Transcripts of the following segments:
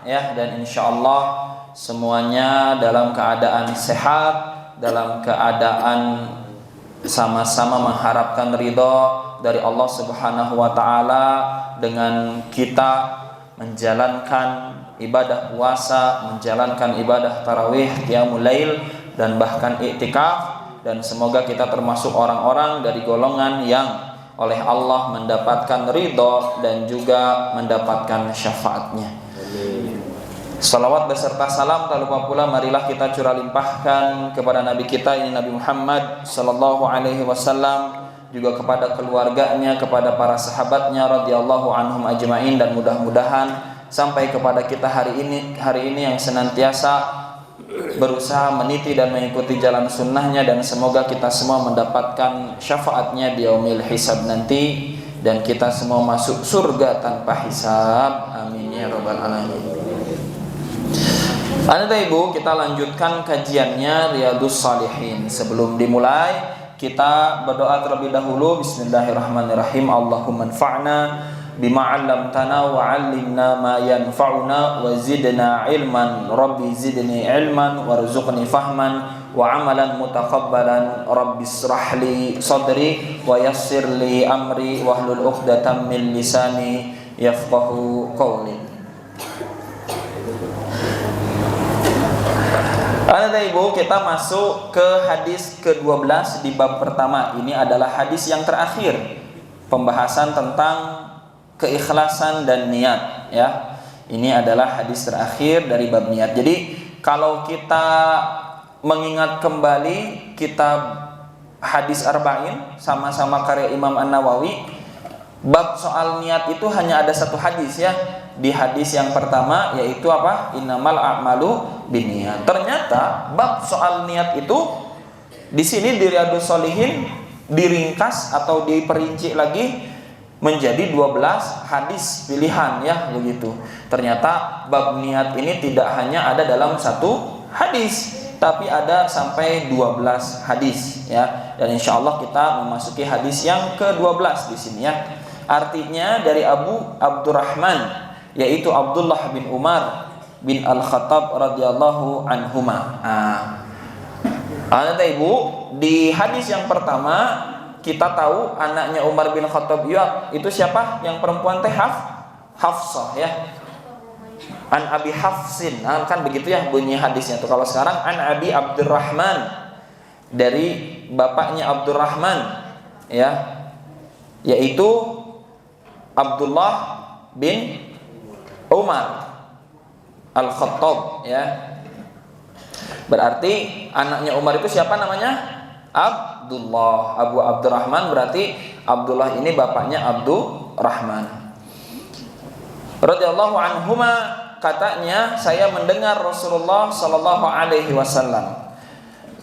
ya, dan insyaallah semuanya dalam keadaan sehat, dalam keadaan sama-sama mengharapkan ridho dari Allah Subhanahu wa taala dengan kita menjalankan ibadah puasa, menjalankan ibadah tarawih, qiyamul lail, dan bahkan iktikaf. Dan semoga kita termasuk orang-orang dari golongan yang oleh Allah mendapatkan ridho dan juga mendapatkan syafaatnya. Salawat beserta salam tak lupa pula marilah kita curah limpahkan kepada Nabi kita ini Nabi Muhammad sallallahu alaihi wasallam, juga kepada keluarganya, kepada para sahabatnya radhiyallahu anhum ajmain, dan mudah-mudahan sampai kepada kita hari ini yang senantiasa berusaha meniti dan mengikuti jalan sunnahnya, dan semoga kita semua mendapatkan syafaatnya di yaumil hisab nanti, dan kita semua masuk surga tanpa hisab, amin ya rabbal alamin. Anak ibu, kita lanjutkan kajiannya Riyadhus Shalihin. Sebelum dimulai, kita berdoa terlebih dahulu. Bismillahirrahmanirrahim. Allahumma anfa'na bima 'allamtana wa 'allimna ma yanfa'una wa zidna ilman. Rabbi zidni ilman warzuqni fahman wa 'amalan mutaqabbalan. Rabbi ishrah li sadri wa yassir li amri wahlul 'uqdatam min lisani yafqahu qawli. Anak ibu, kita masuk ke hadis ke-12 di bab pertama. Ini adalah hadis yang terakhir, pembahasan tentang keikhlasan dan niat, ya. Ini adalah hadis terakhir dari bab niat. Jadi kalau kita mengingat kembali kitab hadis Arba'in sama-sama karya Imam An-Nawawi, bab soal niat itu hanya ada satu hadis, ya. Di hadis yang pertama yaitu apa? Innamal a'malu binniyat. Ternyata bab soal niat itu di sini di Riyadhus Shalihin diringkas atau diperinci lagi menjadi 12 hadis pilihan, ya, begitu. Ternyata bab niat ini tidak hanya ada dalam satu hadis, tapi ada sampai 12 hadis, ya. Dan insyaallah kita memasuki hadis yang ke-12 di sini, ya. Artinya dari Abu Abdurrahman, yaitu Abdullah bin Umar bin Al-Khattab radhiyallahu anhuma. Anak ibu, di hadis yang pertama kita tahu anaknya Umar bin Khattab itu siapa? Yang perempuan teh Hafsah, ya. An Abi Hafsin, kan begitu ya bunyi hadisnya tuh. Kalau sekarang An Abi Abdurrahman, dari bapaknya Abdurrahman, ya, yaitu Abdullah bin Umar Al-Khattab, ya. Berarti anaknya Umar itu siapa namanya? Abdullah. Abu Abdurrahman, berarti Abdullah ini bapaknya Abdurrahman. Radhiyallahu anhuma, katanya saya mendengar Rasulullah sallallahu alaihi wasallam.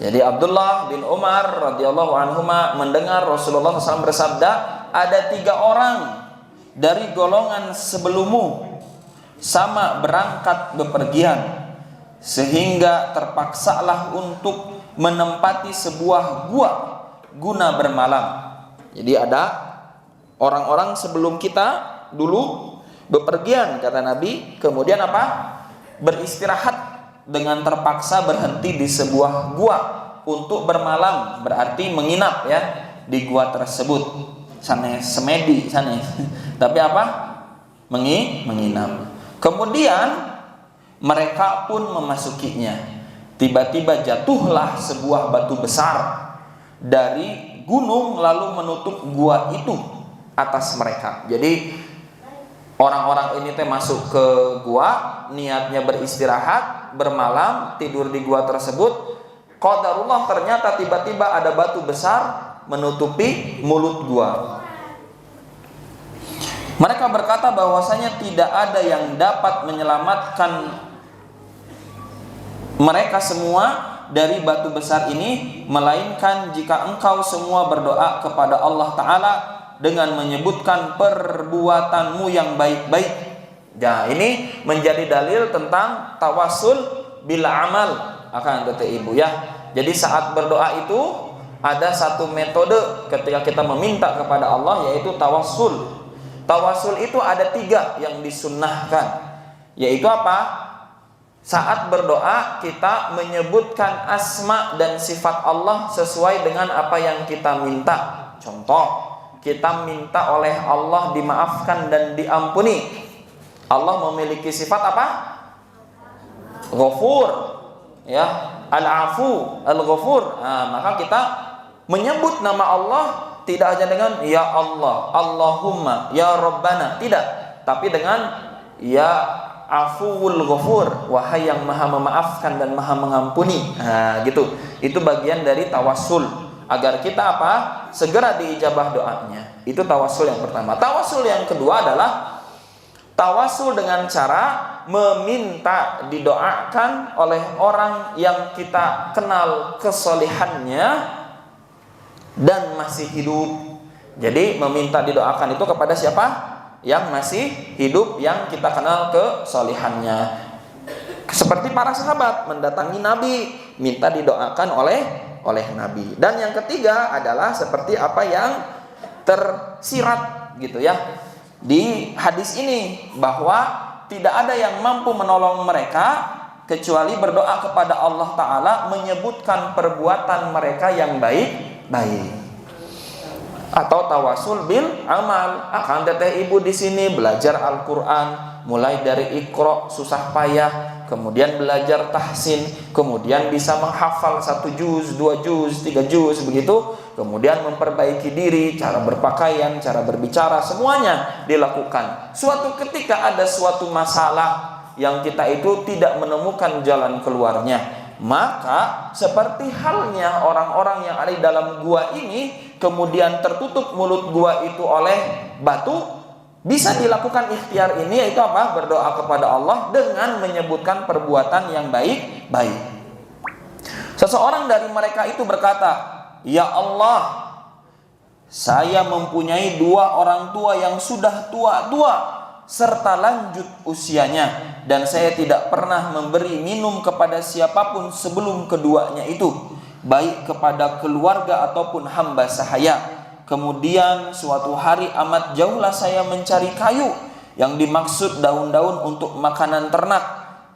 Jadi Abdullah bin Umar radhiyallahu anhuma mendengar Rasulullah SAW bersabda, ada 3 orang dari golongan sebelummu sama berangkat bepergian, sehingga terpaksalah untuk menempati sebuah gua guna bermalam. Jadi ada orang-orang sebelum kita dulu bepergian, kata Nabi, kemudian apa? Beristirahat dengan terpaksa berhenti di sebuah gua untuk bermalam, berarti menginap, ya, di gua tersebut. Sana semedi sana. Tapi apa? Menginap. Kemudian mereka pun memasukinya. Tiba-tiba jatuhlah sebuah batu besar dari gunung lalu menutup gua itu atas mereka. Jadi orang-orang ini masuk ke gua, niatnya beristirahat, bermalam, tidur di gua tersebut. Qadarullah, ternyata tiba-tiba ada batu besar menutupi mulut gua. Mereka berkata bahwasanya tidak ada yang dapat menyelamatkan mereka semua dari batu besar ini, melainkan jika engkau semua berdoa kepada Allah Ta'ala dengan menyebutkan perbuatanmu yang baik-baik. Nah, ini menjadi dalil tentang tawasul bila amal, akan kata ibu, ya. Jadi saat berdoa itu ada satu metode ketika kita meminta kepada Allah, yaitu tawasul. Tawasul itu ada 3 yang disunnahkan. Yaitu apa? Saat berdoa kita menyebutkan asma dan sifat Allah sesuai dengan apa yang kita minta. Contoh, kita minta oleh Allah dimaafkan dan diampuni. Allah memiliki sifat apa? Ghafur, ya, Al-Afu, Al-Ghafur. Nah, maka kita menyebut nama Allah tidak hanya dengan ya Allah, Allahumma, ya Rabbana, tidak, tapi dengan ya Afuwul Ghafur, wahai yang maha memaafkan dan maha mengampuni. Nah, gitu. Itu bagian dari tawassul agar kita apa? Segera diijabah doanya. Itu tawassul yang pertama. Tawassul yang kedua adalah tawassul dengan cara meminta didoakan oleh orang yang kita kenal kesolihannya dan masih hidup. Jadi meminta didoakan itu kepada siapa? Yang masih hidup, yang kita kenal kesolihannya. Seperti para sahabat mendatangi Nabi, minta didoakan oleh Nabi. Dan yang ketiga adalah seperti apa yang tersirat gitu ya di hadis ini, bahwa tidak ada yang mampu menolong mereka kecuali berdoa kepada Allah Ta'ala, menyebutkan perbuatan mereka yang baik-baik. Atau tawasul bil amal. Akan teteh ibu di sini belajar Al-Qur'an, mulai dari Iqra susah payah, kemudian belajar tahsin, kemudian bisa menghafal 1 juz, 2 juz, 3 juz begitu, kemudian memperbaiki diri, cara berpakaian, cara berbicara, semuanya dilakukan. Suatu ketika ada suatu masalah yang kita itu tidak menemukan jalan keluarnya, maka seperti halnya orang-orang yang ada di dalam gua ini, kemudian tertutup mulut gua itu oleh batu, bisa dilakukan ikhtiar ini, yaitu apa? Berdoa kepada Allah dengan menyebutkan perbuatan yang baik-baik. Seseorang dari mereka itu berkata, ya Allah, saya mempunyai 2 orang tua yang sudah tua-tua serta lanjut usianya, dan saya tidak pernah memberi minum kepada siapapun sebelum keduanya itu, baik kepada keluarga ataupun hamba sahaya. Kemudian suatu hari amat jauhlah saya mencari kayu yang dimaksud daun-daun untuk makanan ternak.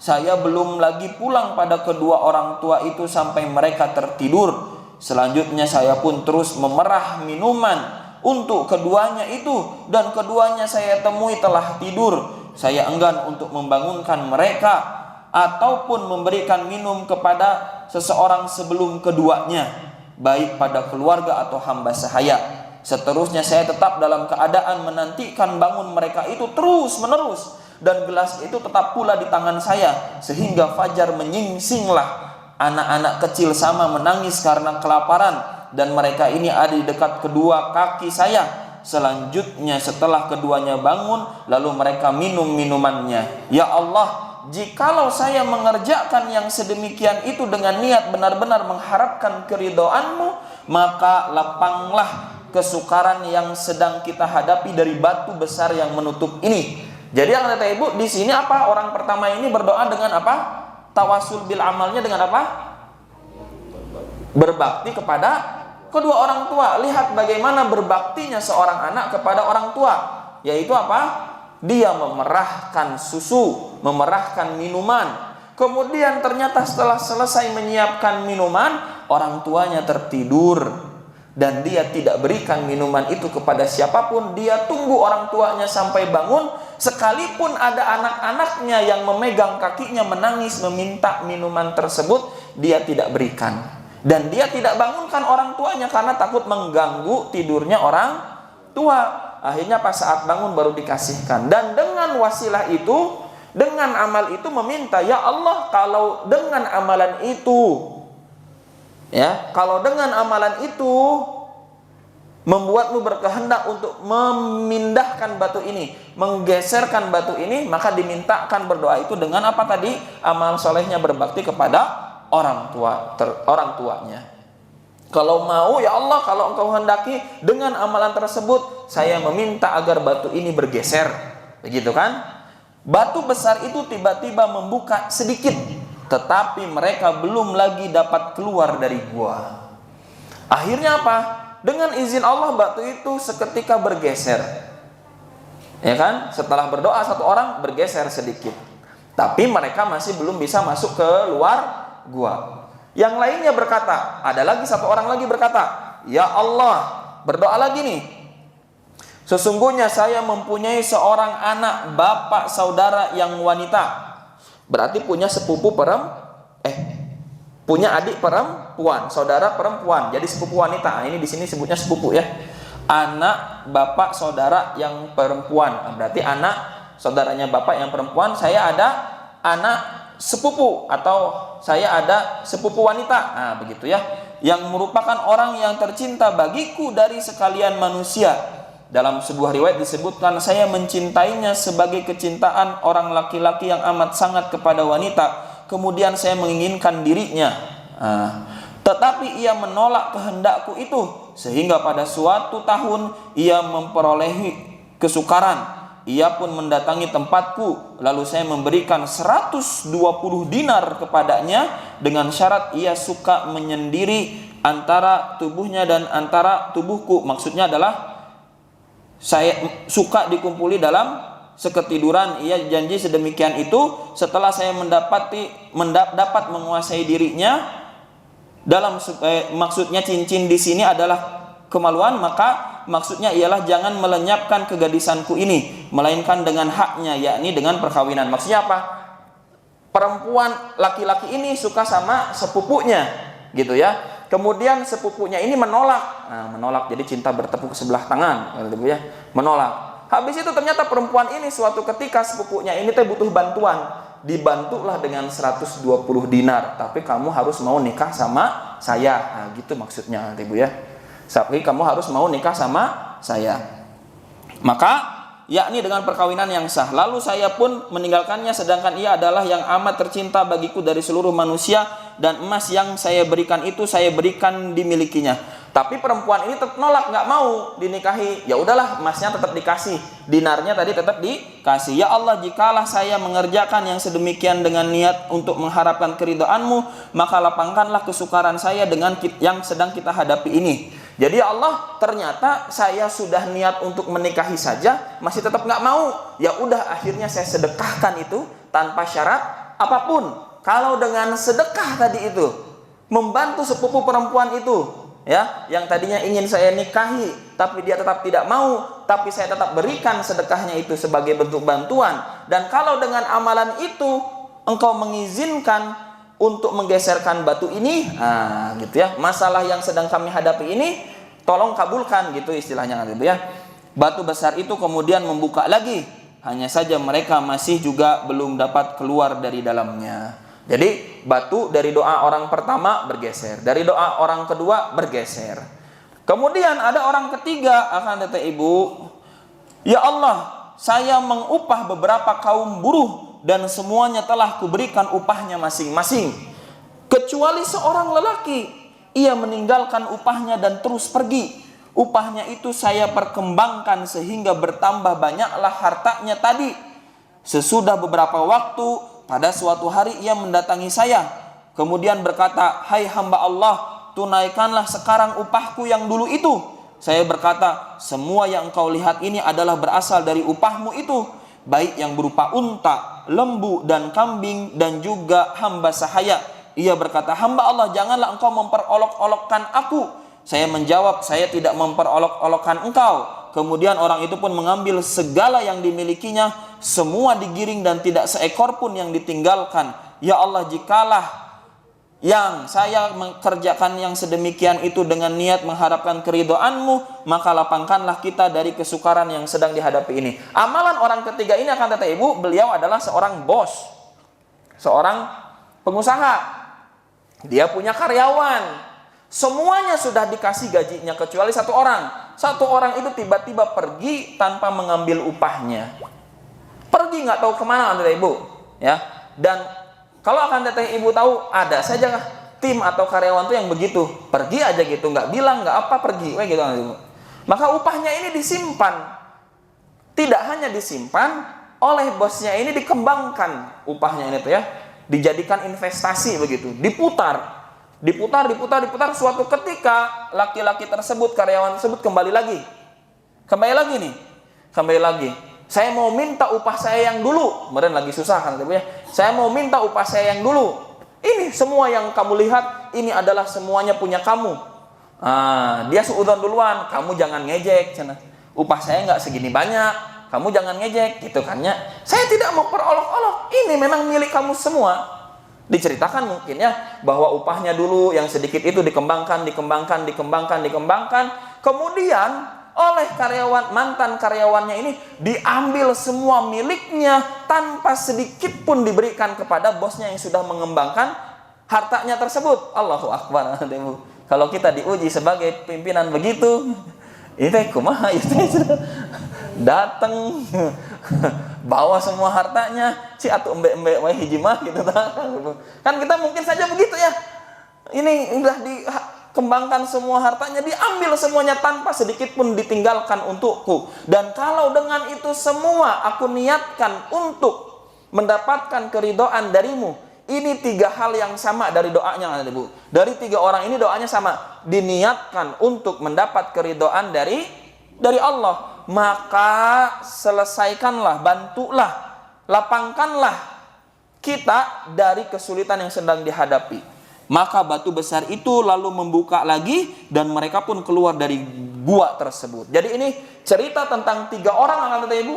Saya belum lagi pulang pada kedua orang tua itu sampai mereka tertidur. Selanjutnya saya pun terus memerah minuman untuk keduanya itu, dan keduanya saya temui telah tidur. Saya enggan untuk membangunkan mereka ataupun memberikan minum kepada seseorang sebelum keduanya, baik pada keluarga atau hamba sahaya. Seterusnya saya tetap dalam keadaan menantikan bangun mereka itu terus menerus, dan gelas itu tetap pula di tangan saya, sehingga fajar menyingsinglah. Anak-anak kecil sama menangis karena kelaparan, dan mereka ini ada di dekat kedua kaki saya. Selanjutnya setelah keduanya bangun, lalu mereka minum minumannya. Ya Allah, jikalau saya mengerjakan yang sedemikian itu dengan niat benar-benar mengharapkan keridhaan-Mu, maka lapanglah kesukaran yang sedang kita hadapi dari batu besar yang menutup ini. Jadi yang kata ibu di sini apa? Orang pertama ini berdoa dengan apa? Tawasul bil amalnya dengan apa? Berbakti kepada kedua orang tua. Lihat bagaimana berbaktinya seorang anak kepada orang tua, yaitu apa? Dia memerahkan susu, memerahkan minuman. Kemudian ternyata setelah selesai menyiapkan minuman, orang tuanya tertidur, dan dia tidak berikan minuman itu kepada siapapun. Dia tunggu orang tuanya sampai bangun, sekalipun ada anak-anaknya yang memegang kakinya menangis meminta minuman tersebut, dia tidak berikan. Dan dia tidak bangunkan orang tuanya karena takut mengganggu tidurnya orang tua. Akhirnya pas saat bangun baru dikasihkan. Dan dengan wasilah itu, dengan amal itu meminta, ya Allah, kalau dengan amalan itu, ya, kalau dengan amalan itu membuatmu berkehendak untuk memindahkan batu ini, menggeserkan batu ini, maka dimintakan berdoa itu dengan apa tadi? Amal solehnya berbakti kepada orang tuanya. Kalau mau, ya Allah, kalau Engkau hendaki dengan amalan tersebut, saya meminta agar batu ini bergeser. Begitu kan? Batu besar itu tiba-tiba membuka sedikit, tetapi mereka belum lagi dapat keluar dari gua. Akhirnya apa? Dengan izin Allah batu itu seketika bergeser. Ya kan? Setelah berdoa satu orang bergeser sedikit. tapi mereka masih belum bisa masuk ke luar gua. Yang lainnya berkata, ada lagi satu orang lagi berkata, ya Allah, berdoa lagi nih, sesungguhnya saya mempunyai seorang anak bapak saudara yang wanita. Berarti punya sepupu punya adik perempuan, saudara perempuan. Jadi sepupu wanita. Nah, ini di sini sebutnya sepupu ya. Anak bapak saudara yang perempuan. Berarti anak saudaranya bapak yang perempuan, saya ada anak sepupu atau saya ada sepupu wanita. Nah, begitu ya. Yang merupakan orang yang tercinta bagiku dari sekalian manusia. Dalam sebuah riwayat disebutkan, saya mencintainya sebagai kecintaan orang laki-laki yang amat sangat kepada wanita. Kemudian saya menginginkan dirinya. Tetapi ia menolak kehendakku itu, sehingga pada suatu tahun ia memperolehi kesukaran. Ia pun mendatangi tempatku, lalu saya memberikan 120 dinar kepadanya dengan syarat ia suka menyendiri antara tubuhnya dan antara tubuhku. Maksudnya adalah saya suka dikumpuli dalam seketiduran. Ia janji sedemikian itu. Setelah saya dapat menguasai dirinya, dalam maksudnya cincin di sini adalah kemaluan, maka maksudnya ialah jangan melenyapkan kegadisanku ini, melainkan dengan haknya, yakni dengan perkawinan. Maksudnya apa? Perempuan laki-laki ini suka sama sepupunya, gitu ya. Kemudian sepupunya ini menolak. Menolak, jadi cinta bertepuk sebelah tangan, gitu ya. Menolak. Habis itu ternyata perempuan ini suatu ketika sepupunya ini butuh bantuan. Dibantulah dengan 120 dinar. Tapi kamu harus mau nikah sama saya. Gitu maksudnya, Ibu ya. Tapi kamu harus mau nikah sama saya. Maka yakni dengan perkawinan yang sah. Lalu saya pun meninggalkannya, sedangkan ia adalah yang amat tercinta bagiku dari seluruh manusia, dan emas yang saya berikan itu saya berikan dimilikinya. Tapi perempuan ini tetap nolak, nggak mau dinikahi. Ya udahlah, emasnya tetap dikasih, dinarnya tadi tetap dikasih. Ya Allah, jikalau saya mengerjakan yang sedemikian dengan niat untuk mengharapkan keridhaan-Mu, maka lapangkanlah kesukaran saya dengan yang sedang kita hadapi ini. Jadi ya Allah, ternyata saya sudah niat untuk menikahi saja, masih tetap nggak mau. Ya udah, akhirnya saya sedekahkan itu tanpa syarat apapun. Kalau dengan sedekah tadi itu, membantu sepupu perempuan itu, ya, yang tadinya ingin saya nikahi, tapi dia tetap tidak mau, tapi saya tetap berikan sedekahnya itu sebagai bentuk bantuan. Dan kalau dengan amalan itu engkau mengizinkan untuk menggeserkan batu ini, gitu ya, masalah yang sedang kami hadapi ini tolong kabulkan, gitu istilahnya, gitu ya. Batu besar itu kemudian membuka lagi, hanya saja mereka masih juga belum dapat keluar dari dalamnya. Jadi batu dari doa orang pertama bergeser, dari doa orang kedua bergeser. Kemudian ada orang ketiga, akan kata ibu, ya Allah, saya mengupah beberapa kaum buruh dan semuanya telah kuberikan upahnya masing-masing, kecuali seorang lelaki. Ia meninggalkan upahnya dan terus pergi. Upahnya itu saya perkembangkan sehingga bertambah banyaklah hartanya tadi. Sesudah beberapa waktu, pada suatu hari ia mendatangi saya, kemudian berkata, hai hamba Allah, tunaikanlah sekarang upahku yang dulu itu. Saya berkata, semua yang engkau lihat ini adalah berasal dari upahmu itu, baik yang berupa unta, lembu, dan kambing, dan juga hamba sahaya. Ia berkata, hamba Allah, janganlah engkau memperolok-olokkan aku. Saya menjawab, saya tidak memperolok-olokkan engkau. Kemudian orang itu pun mengambil segala yang dimilikinya, semua digiring dan tidak seekor pun yang ditinggalkan. Ya Allah, jikalah yang saya mengerjakan yang sedemikian itu dengan niat mengharapkan keridhaan-Mu, maka lapangkanlah kita dari kesukaran yang sedang dihadapi ini. Amalan orang ketiga ini, akan kata ibu, beliau adalah seorang bos, seorang pengusaha. Dia punya karyawan, semuanya sudah dikasih gajinya kecuali satu orang. Satu orang itu tiba-tiba pergi tanpa mengambil upahnya. Pergi nggak tahu kemana, anda ibu, ya. Dan kalau akan datang ibu tahu, ada saja tim atau karyawan tuh yang begitu, pergi aja gitu, nggak bilang nggak apa, pergi, kayak gitu, ibu. Maka upahnya ini disimpan. Tidak hanya disimpan, oleh bosnya ini dikembangkan upahnya ini tuh ya, dijadikan investasi begitu, diputar. Suatu ketika laki-laki tersebut, karyawan tersebut kembali lagi nih. Saya mau minta upah saya yang dulu, kemudian lagi susah kan, ya. saya mau minta upah saya yang dulu. Ini semua yang kamu lihat, ini adalah semuanya punya kamu. Dia suudzon duluan, kamu jangan ngejek, cina. Upah saya nggak segini banyak, kamu jangan ngejek, gitu kan ya. Saya tidak mau perolok-olok, ini memang milik kamu semua. Diceritakan mungkin ya, bahwa upahnya dulu yang sedikit itu dikembangkan. Kemudian oleh mantan karyawannya ini diambil semua miliknya tanpa sedikit pun diberikan kepada bosnya yang sudah mengembangkan hartanya tersebut. Allahu Akbar. Kalau kita diuji sebagai pimpinan begitu, itu kumaha itu datang bawa semua hartanya, si atuh embe-embe wae hiji mah gitu kan kita mungkin saja begitu ya. Ini udah dikembangkan semua hartanya, diambil semuanya tanpa sedikit pun ditinggalkan untukku. Dan kalau dengan itu semua aku niatkan untuk mendapatkan keridhaan darimu, ini 3 hal yang sama dari doanya, Ibu. Dari 3 orang ini doanya sama, diniatkan untuk mendapat keridhaan dari Allah, maka selesaikanlah, bantulah, lapangkanlah kita dari kesulitan yang sedang dihadapi. Maka batu besar itu lalu membuka lagi dan mereka pun keluar dari gua tersebut. Jadi ini cerita tentang 3 orang, akan tetapi Ibu,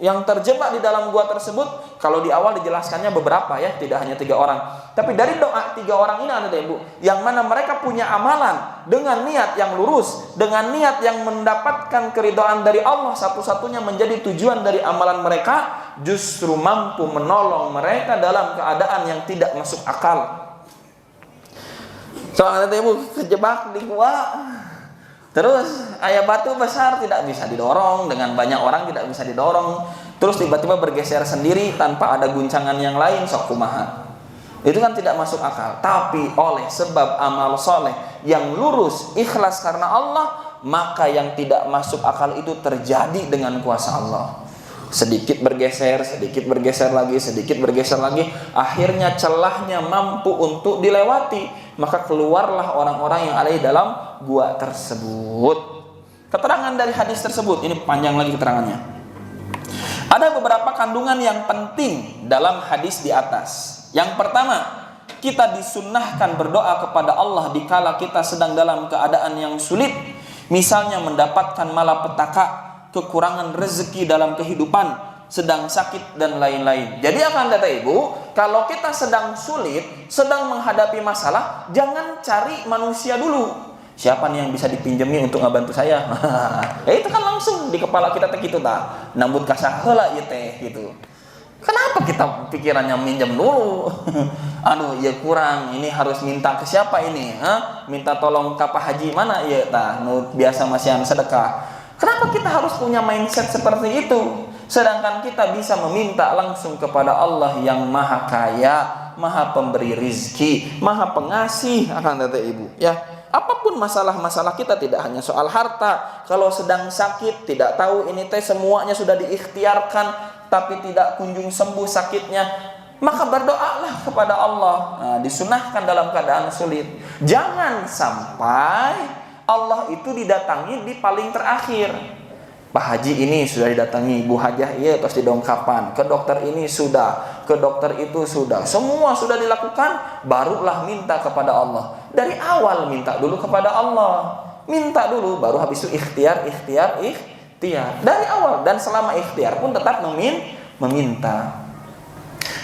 yang terjebak di dalam gua tersebut. Kalau di awal dijelaskannya beberapa ya, tidak hanya 3 orang. Tapi dari doa 3 orang ini, ada Ibu, yang mana mereka punya amalan dengan niat yang lurus, dengan niat yang mendapatkan keridhaan dari Allah, satu-satunya menjadi tujuan dari amalan mereka, justru mampu menolong mereka dalam keadaan yang tidak masuk akal. Soalnya Ibu terjebak di gua. Terus ayah batu besar tidak bisa didorong, dengan banyak orang tidak bisa didorong. Terus tiba-tiba bergeser sendiri tanpa ada guncangan yang lain, sok kumaha. Itu kan tidak masuk akal. Tapi oleh sebab amal soleh yang lurus, ikhlas karena Allah, maka yang tidak masuk akal itu terjadi dengan kuasa Allah. Sedikit bergeser lagi, akhirnya celahnya mampu untuk dilewati. Maka keluarlah orang-orang yang ada di dalam gua tersebut. Keterangan dari hadis tersebut, ini panjang lagi keterangannya. Ada beberapa kandungan yang penting dalam hadis di atas. Yang pertama, kita disunnahkan berdoa kepada Allah dikala kita sedang dalam keadaan yang sulit. Misalnya mendapatkan malapetaka, kekurangan rezeki dalam kehidupan, sedang sakit dan lain-lain. Jadi akan kata Ibu, kalau kita sedang sulit, sedang menghadapi masalah, jangan cari manusia dulu. Siapa nih yang bisa dipinjemi untuk ngebantu saya? Itu kan langsung di kepala kita teh gitu ta. Nambut kasah heula ieu teh gitu. Kenapa kita pikirannya minjem dulu? Aduh, ya kurang. Ini harus minta ke siapa ini? Minta tolong ke Pak Haji mana ieu tah? Nu biasa masihan sedekah. Kenapa kita harus punya mindset seperti itu? Sedangkan kita bisa meminta langsung kepada Allah yang maha kaya, maha pemberi rizki, maha pengasih, akan kata Ibu. Ya, apapun masalah-masalah kita, tidak hanya soal harta. Kalau sedang sakit, tidak tahu ini teh semuanya sudah diikhtiarkan, tapi tidak kunjung sembuh sakitnya, maka berdoalah kepada Allah. Disunahkan dalam keadaan sulit. Jangan sampai Allah itu didatangi di paling terakhir. Pak Haji ini sudah didatangi, Bu Hajah iya terus didongkapan, ke dokter ini sudah, ke dokter itu sudah, semua sudah dilakukan, barulah minta kepada Allah. Dari awal minta dulu kepada Allah, minta dulu, baru habis itu ikhtiar. Dari awal dan selama ikhtiar pun tetap meminta.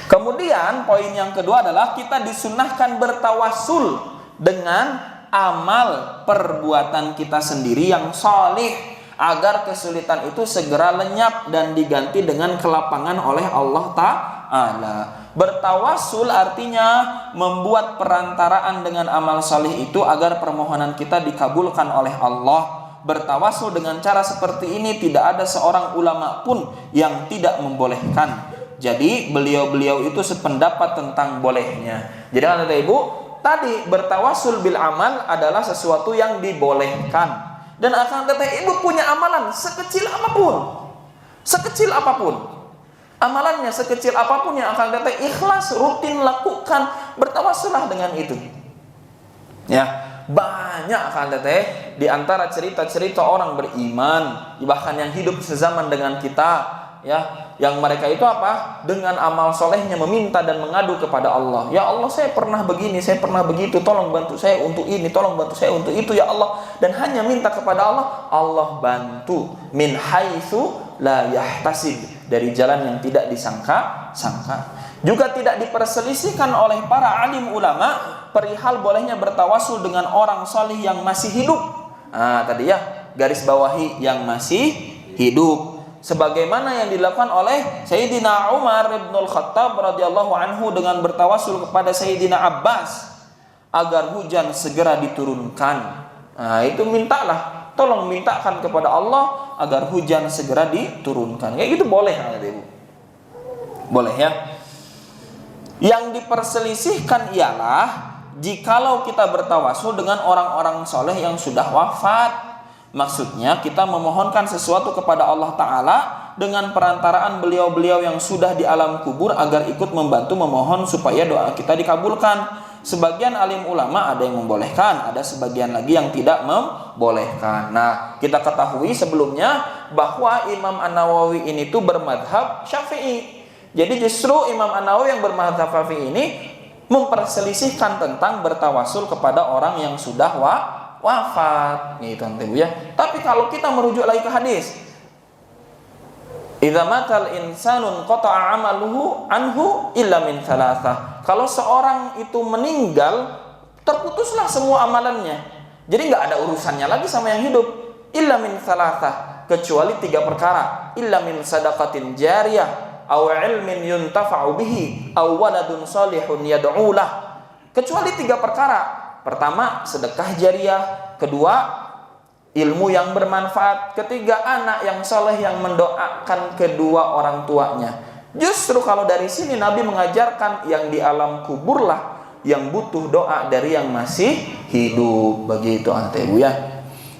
Kemudian poin yang kedua adalah kita disunahkan bertawasul dengan amal perbuatan kita sendiri yang salih, agar kesulitan itu segera lenyap dan diganti dengan kelapangan oleh Allah Ta'ala. Bertawasul artinya membuat perantaraan dengan amal salih itu agar permohonan kita dikabulkan oleh Allah. Bertawasul dengan cara seperti ini tidak ada seorang ulama pun yang tidak membolehkan. Jadi beliau-beliau itu sependapat tentang bolehnya. Jadi kata Ibu, tadi bertawasul bil amal adalah sesuatu yang dibolehkan. Dan akan tetapi Ibu punya amalan sekecil apapun, amalannya sekecil apapun yang akan tetapi ikhlas, rutin lakukan, bertawassullah dengan itu. Ya, banyak akan tetapi di antara cerita-cerita orang beriman, bahkan yang hidup sezaman dengan kita, ya, yang mereka itu apa? Dengan amal solehnya meminta dan mengadu kepada Allah. Ya Allah, saya pernah begini, saya pernah begitu, tolong bantu saya untuk ini, tolong bantu saya untuk itu ya Allah. Dan hanya minta kepada Allah, Allah bantu min haitsu la yahtasib, dari jalan yang tidak disangka-sangka. Juga tidak diperselisihkan oleh para alim ulama perihal bolehnya bertawasul dengan orang soleh yang masih hidup. Tadi ya, garis bawahi yang masih hidup. Sebagaimana yang dilakukan oleh Sayyidina Umar bin Khattab radhiyallahu anhu dengan bertawasul kepada Sayyidina Abbas agar hujan segera diturunkan. Itu mintalah, tolong mintakan kepada Allah agar hujan segera diturunkan. Kayak gitu boleh, Ibu. Boleh ya. Yang diperselisihkan ialah jikalau kita bertawasul dengan orang-orang soleh yang sudah wafat. Maksudnya kita memohonkan sesuatu kepada Allah Ta'ala dengan perantaraan beliau-beliau yang sudah di alam kubur agar ikut membantu memohon supaya doa kita dikabulkan. Sebagian alim ulama ada yang membolehkan, ada sebagian lagi yang tidak membolehkan. Nah, kita ketahui sebelumnya bahwa Imam An-Nawawi ini tuh bermadhab Syafi'i. Jadi justru Imam An-Nawawi yang bermadhab Syafi'i ini memperselisihkan tentang bertawasul kepada orang yang sudah wafat, gitu Ibu ya. Tapi kalau kita merujuk lagi ke hadis, idza matal insanun qata'a amaluhu anhu illa min thalathah. Kalau seorang itu meninggal, terputuslah semua amalannya. Jadi nggak ada urusannya lagi sama yang hidup. Illa min thalathah, kecuali 3 perkara. Illa min sadaqatin jariyah, aw ilmin yuntafa'u bihi, aw waladun salihun yad'u lah. Kecuali 3 perkara. Pertama, sedekah jariah. Kedua, ilmu yang bermanfaat. Ketiga, anak yang soleh yang mendoakan kedua orang tuanya. Justru kalau dari sini Nabi mengajarkan yang di alam kuburlah yang butuh doa dari yang masih hidup. Begitu Ibu ya.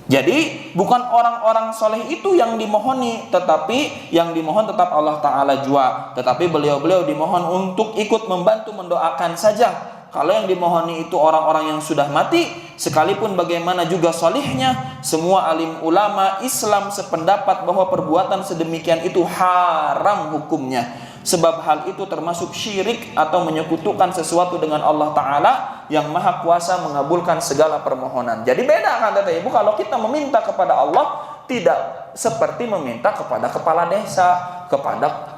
Jadi bukan orang-orang soleh itu yang dimohoni, tetapi yang dimohon tetap Allah Ta'ala jua. Tetapi beliau-beliau dimohon untuk ikut membantu mendoakan saja. Kalau yang dimohoni itu orang-orang yang sudah mati, sekalipun bagaimana juga solihnya, semua alim ulama Islam sependapat bahwa perbuatan sedemikian itu haram hukumnya. Sebab hal itu termasuk syirik atau menyekutukan sesuatu dengan Allah Ta'ala yang maha kuasa mengabulkan segala permohonan. Jadi beda kan Ibu, kalau kita meminta kepada Allah tidak seperti meminta kepada kepala desa, kepada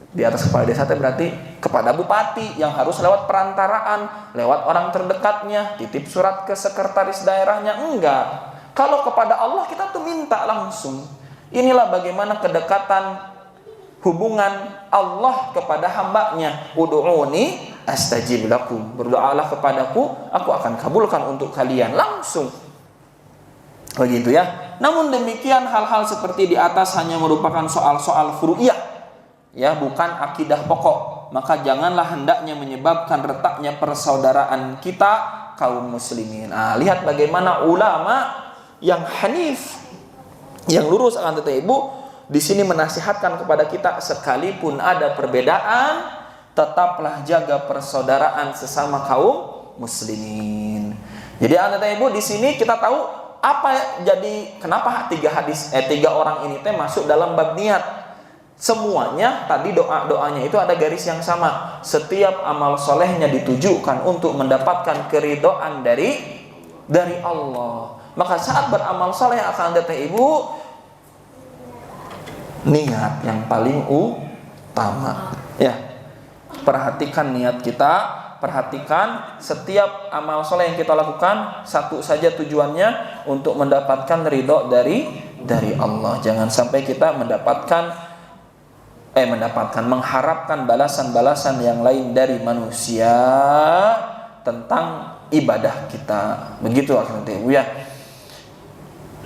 di atas kepala desa itu berarti kepada bupati yang harus lewat perantaraan, lewat orang terdekatnya, titip surat ke sekretaris daerahnya. Enggak. Kalau kepada Allah kita tuh minta langsung. Inilah bagaimana kedekatan hubungan Allah kepada hambanya. Ud'uni astajib lakum. Berdoalah kepadaku, aku akan kabulkan untuk kalian. Langsung. Begitu ya. Namun demikian hal-hal seperti di atas hanya merupakan soal-soal furu'iyah. Ya, bukan akidah pokok. Maka janganlah hendaknya menyebabkan retaknya persaudaraan kita kaum muslimin. Lihat bagaimana ulama yang hanif, yang lurus akan Ibu, di sini menasihatkan kepada kita sekalipun ada perbedaan, tetaplah jaga persaudaraan sesama kaum muslimin. Jadi Ibu, di sini kita tahu apa jadi kenapa 3 orang ini masuk dalam bab niat. Semuanya tadi doa-doanya itu ada garis yang sama. Setiap amal solehnya ditujukan untuk mendapatkan keridhaan dari Allah. Maka saat beramal soleh akan Ibu, niat yang paling utama. Ya, perhatikan niat kita, perhatikan setiap amal soleh yang kita lakukan satu saja tujuannya untuk mendapatkan ridho dari Allah. Jangan sampai kita mengharapkan balasan-balasan yang lain dari manusia tentang ibadah kita. Begitu akhirnya Ibu ya.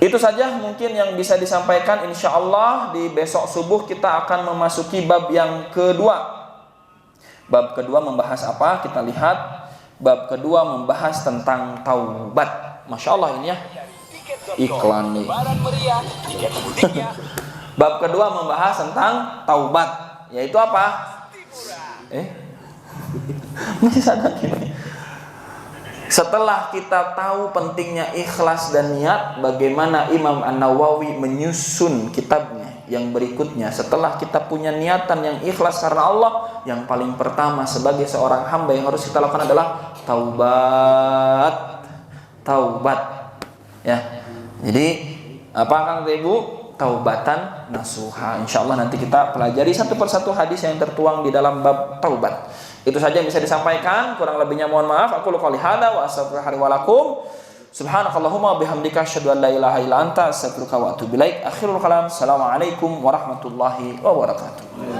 Itu saja mungkin yang bisa disampaikan. Insya Allah di besok subuh kita akan memasuki bab yang kedua. Bab kedua membahas apa? Kita lihat. Bab kedua membahas tentang taubat. Masya Allah ini ya. Iklan nih. Bab kedua membahas tentang taubat, yaitu apa? Masih sadar gini. Setelah kita tahu pentingnya ikhlas dan niat, bagaimana Imam An-Nawawi menyusun kitabnya. yang berikutnya setelah kita punya niatan yang ikhlas karena Allah, yang paling pertama sebagai seorang hamba yang harus kita lakukan adalah taubat ya. Jadi apa Kang Ibu? Taubatan nasuha. Insyaallah nanti kita pelajari satu persatu hadis yang tertuang di dalam bab taubat. Itu saja yang bisa disampaikan, kurang lebihnya mohon maaf. Aku qouli hada wa astaghfirullahi wa lakum. Subhanakallahumma bihamdika asyhadu an la ilaha illa anta astaghfiruka wa atubu ilaik. Akhirul kalam. Assalamualaikum warahmatullahi wabarakatuh.